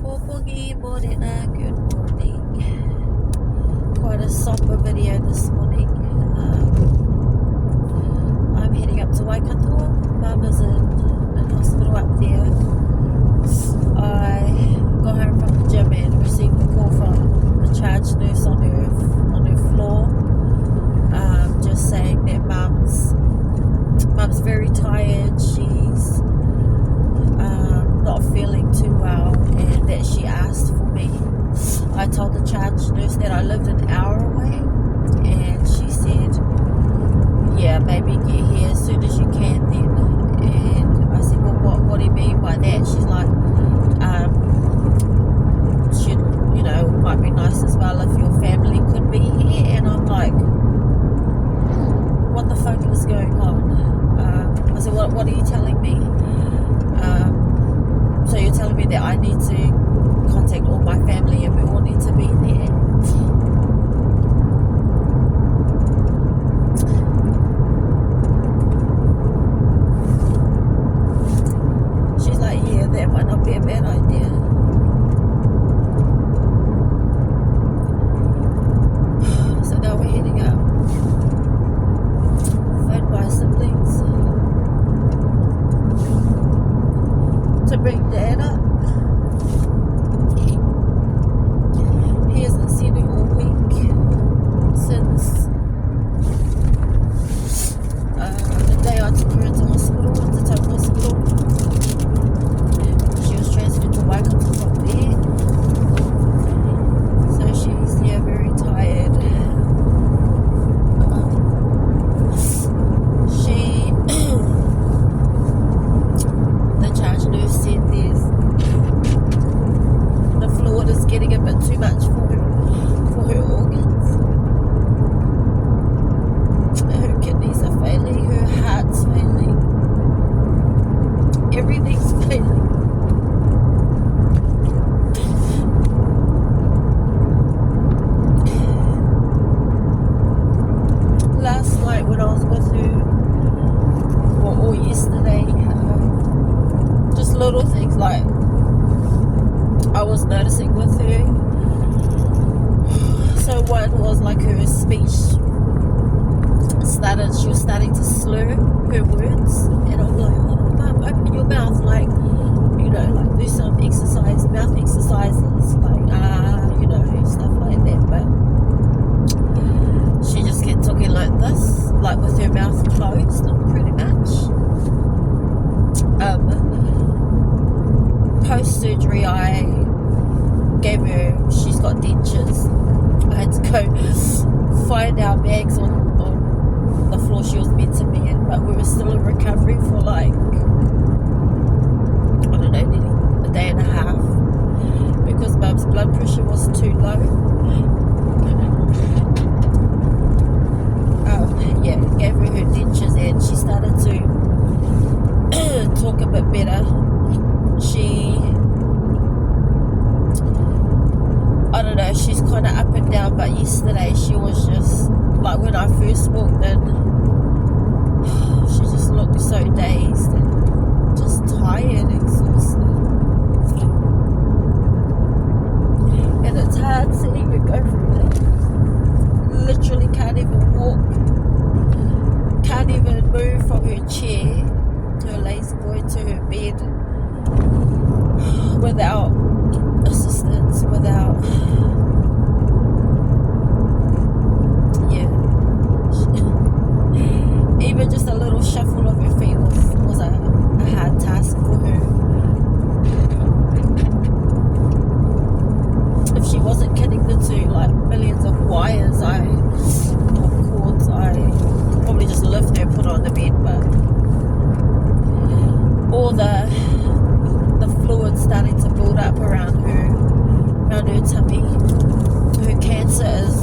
Morena, good morning. Quite a somber video this morning. I'm heading up to Waikato. Mum is in hospital up there. I got home from the gym and received a call from the charge nurse on her floor, just saying that mum's very tired. She's not feeling too well, and that she asked for me. I told the charge nurse that I lived an hour away, and she said, yeah, maybe get here as soon as you can then. And I said, well, what do you mean by that? She's like, might be nice as well if your family could be here. And I'm like, what the fuck is going on? I said, what are you telling me? So you're telling me that I need to contact all my family and we all need to be there? She's like, yeah, that might not be a bad idea. So now we're heading up. Phoned my siblings to bring Dad up. He hasn't seen her all week since the day I took her into hospital, into Town Hospital. She was transferred to Waikato from there. So she's, very tired. The charge nurse said the fluid is getting a bit too much for her organs. Her kidneys are failing, her heart's failing, everything's failing. Last night when I was with her, or yesterday, just little things like I was noticing with her. So one was like her speech she was starting to slur her words, and I'm like, oh Mum, open your mouth, like do some mouth exercises, stuff like that. But she just kept talking like this, like with her mouth closed, pretty much. Post-surgery, I gave her, she's got dentures. I had to go find our bags on the floor she was meant to be in, but we were still in recovery for nearly a day and a half, because Mum's blood pressure was too low. Gave her dentures, and she started to talk a bit better. She's kind of up and down, but yesterday she was just, like when I first walked in, she just looked so dazed and just tired, exhausted. And it's hard seeing her go through that. Literally can't even walk, can't even move from her chair to her lazy boy to her bed without assistance, without even just a little shuffle of her feet was a hard task for her. If she wasn't connected to millions of wires or cords, I could probably just lift her and put her on the bed, but all the fluid starting to build up around her tummy. Her cancer is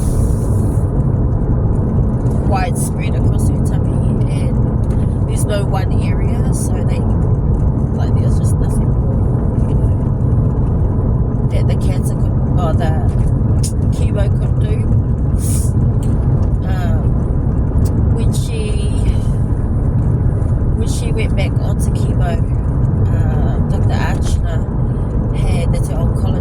widespread across her tummy, and there's no one area, so there's just nothing more, that the cancer could, or the chemo could do. When she went back onto chemo, Dr. Archner that's her oncologist,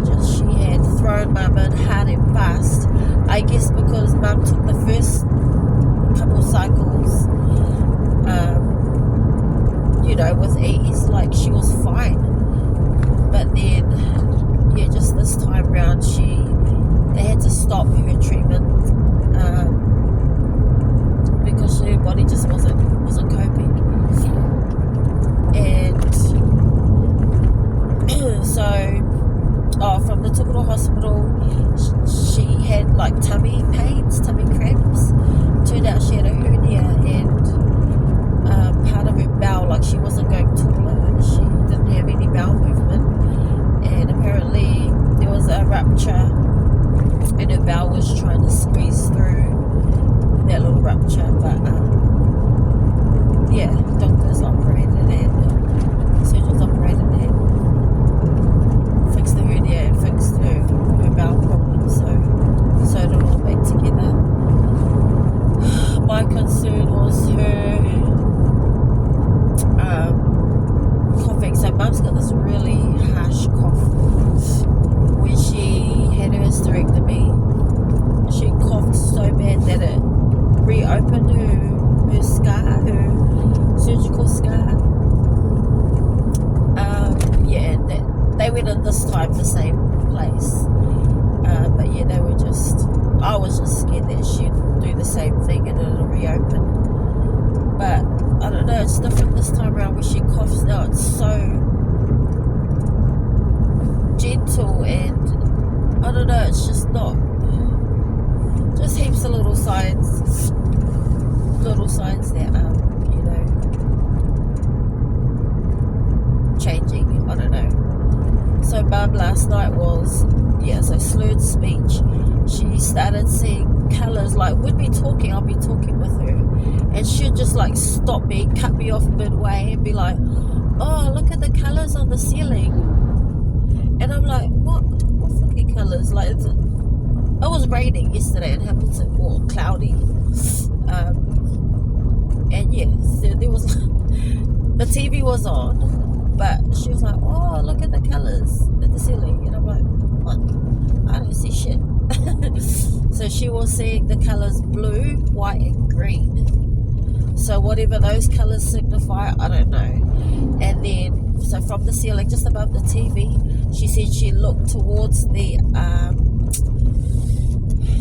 from the Tukuru hospital, she had like tummy pains, tummy cramps. Turned out she had a hernia and part of her bowel, like she wasn't going taller. She didn't have any bowel movement, and apparently there was a rupture, and her bowel was trying to squeeze through that little rupture. But yeah, doctors operated and surgeons operated and fixed the hernia and fixed her bowel problem. So sewed it all back together. My concern was her coughing. So Mum's got this really harsh cough. When she had her hysterectomy, she coughed so bad that it reopened her scar, her surgical scar. Yeah, they went in this time the same place. But yeah, they were just, I was just scared that she'd do the same thing and it'll reopen. But I don't know, it's different this time around when she coughs now. It's so gentle and I don't know, it's just not, just heaps of little signs that you know, changing. I don't know. So Mum last night was, so slurred speech. She started seeing colours. Like we'd be talking, I'll be talking with her, and she'd just like stop me, cut me off midway, and be like, "Oh, look at the colours on the ceiling." And I'm like, "What fucking colours?" Like it was raining yesterday in Hamilton, or cloudy, and so there was the TV was on, but she was like, "Oh, look at the colours at the ceiling," and I'm like, "What? I don't see shit." So she was seeing the colours blue, white and green. So whatever those colours signify, I don't know. And then, so from the ceiling, just above the TV, she said she looked towards the,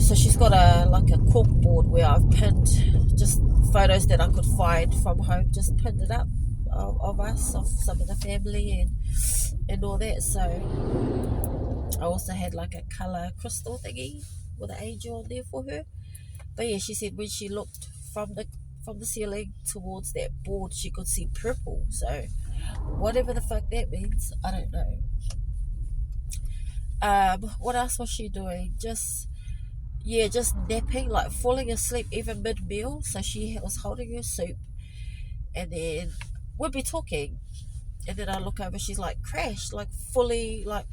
so she's got a cork board where I've pinned just photos that I could find from home, just pinned it up of us, of some of the family and all that. So I also had like a colour crystal thingy with an angel on there for her. But yeah, she said when she looked from the ceiling towards that board, she could see purple. So whatever the fuck that means, I don't know. What else was she doing? Just napping, like falling asleep even mid-meal. So she was holding her soup, and then we'd be talking, and then I look over, she's like crashed, like fully, like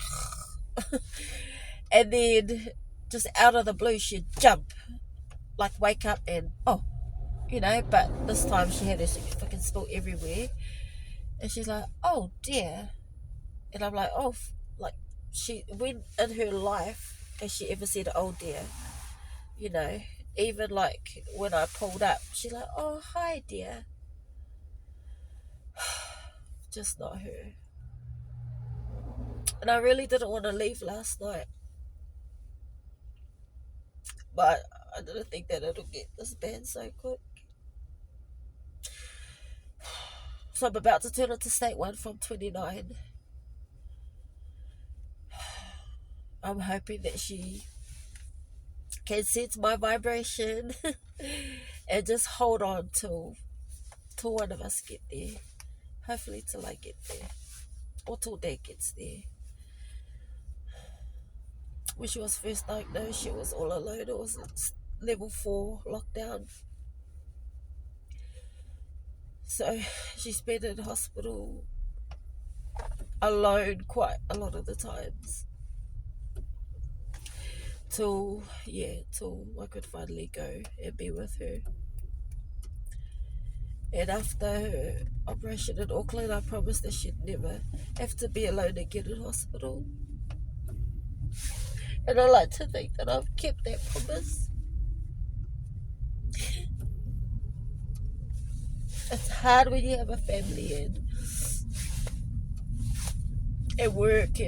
and then just out of the blue she'd jump, like wake up and but this time she had her fucking spill everywhere, and she's like, "Oh dear," and I'm like, "Oh," like when in her life has she ever said "oh dear," even like when I pulled up, she's like, "Oh hi dear." Just not her. And I really didn't want to leave last night, but I didn't think that it'll get this bad so quick. So I'm about to turn into state 1 from 29. I'm hoping that she can sense my vibration and just hold on till one of us get there. Hopefully till I get there, or till Dad gets there. When she was first diagnosed, she was all alone. It was level 4 lockdown. So she's been in hospital alone quite a lot of the times. Till I could finally go and be with her. And after her operation in Auckland, I promised that she'd never have to be alone again in hospital. And I like to think that I've kept that promise. It's hard when you have a family and work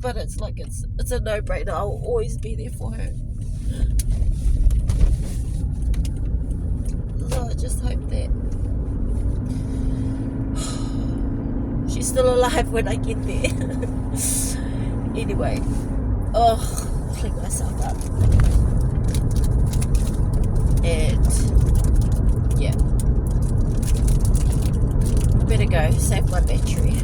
but it's like it's a no-brainer. I'll always be there for her. So I just hope that she she's still alive when I get there. Anyway, oh, clean myself up. And yeah, better go save my battery.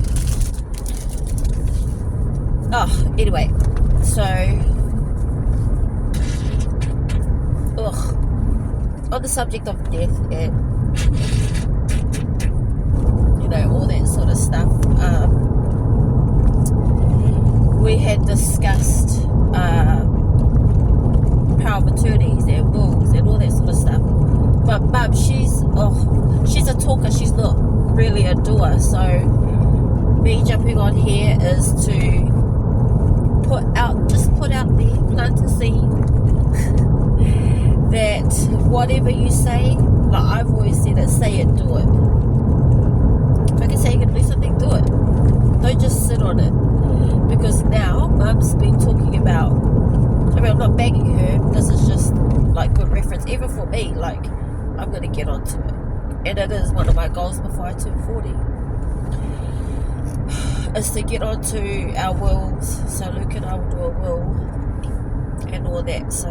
Oh, anyway, so on the subject of death and all that sort of stuff, we had discussed power of attorneys and wills and all that sort of stuff. But Mum, she's a talker, she's not really a doer. So me jumping on here is to put out there, plant a seed that whatever you say, like I've always said it, say it, do it. If I can say you can do something, do it. Don't just sit on it. Because now Mum's been talking about, I mean, I'm not begging her because it's just like good reference, even for me, like I'm going to get onto it. And it is one of my goals before I turn 40, is to get onto our wills. So Luke and I will do a will and all that. So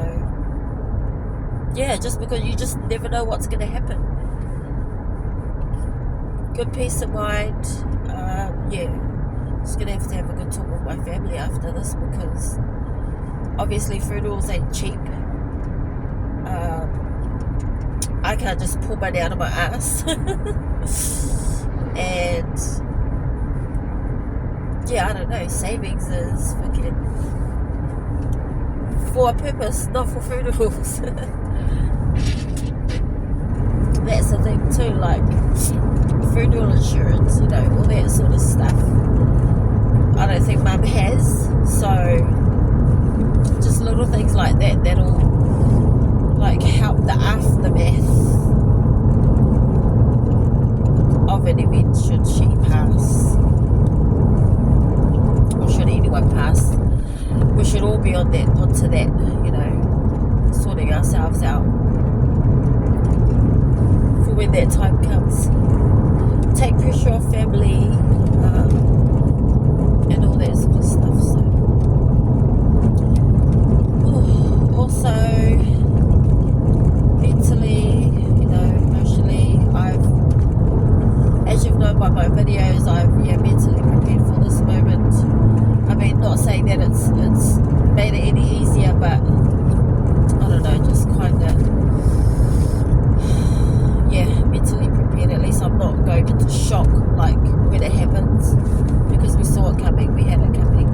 yeah, just because you just never know what's going to happen. Good peace of mind. Just going to have a good talk with my family after this, because obviously funerals ain't cheap. I can't just pull money out of my ass. And yeah, I don't know, savings is fucking for a purpose, not for funerals. That's the thing too, like funeral insurance, all that sort of stuff. I don't think Mum has, so just little things like that that'll like help the aftermath of an event should she pass, or should anyone pass. We should all be onto that, sorting ourselves out for when that time comes. Take pressure off family, and all that sort of stuff. So also mentally, emotionally, as you've known by my videos, I've mentally prepared for this moment. I mean, not saying that it's made it any easier, but I don't know, just kind of mentally prepared. At least I'm not going into shock like when it happens, because we saw it coming, we had it coming.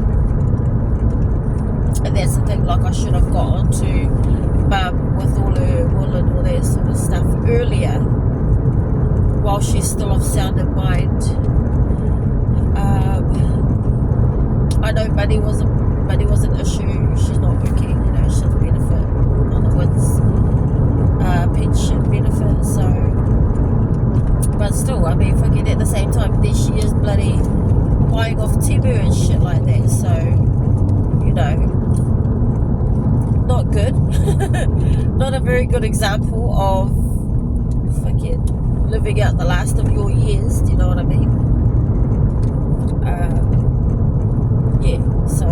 And that's the thing, like I should have got onto Mum with all her will and all that sort of stuff earlier, while she's still of sound of mind. I know money was an issue. She's not working, she doesn't benefit on the WINS pension benefit, so, but still, I mean, fucking at the same time, there she is bloody buying off Timu and shit like that, so, not good. Not a very good example of fucking living out the last of your years, do you know what I mean? So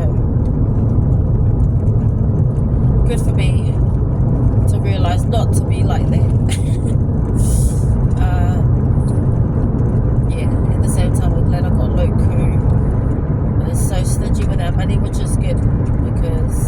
good for me to realise not to be like that. At the same time, I'm glad I got Luke, who is so stingy with our money, which is good, because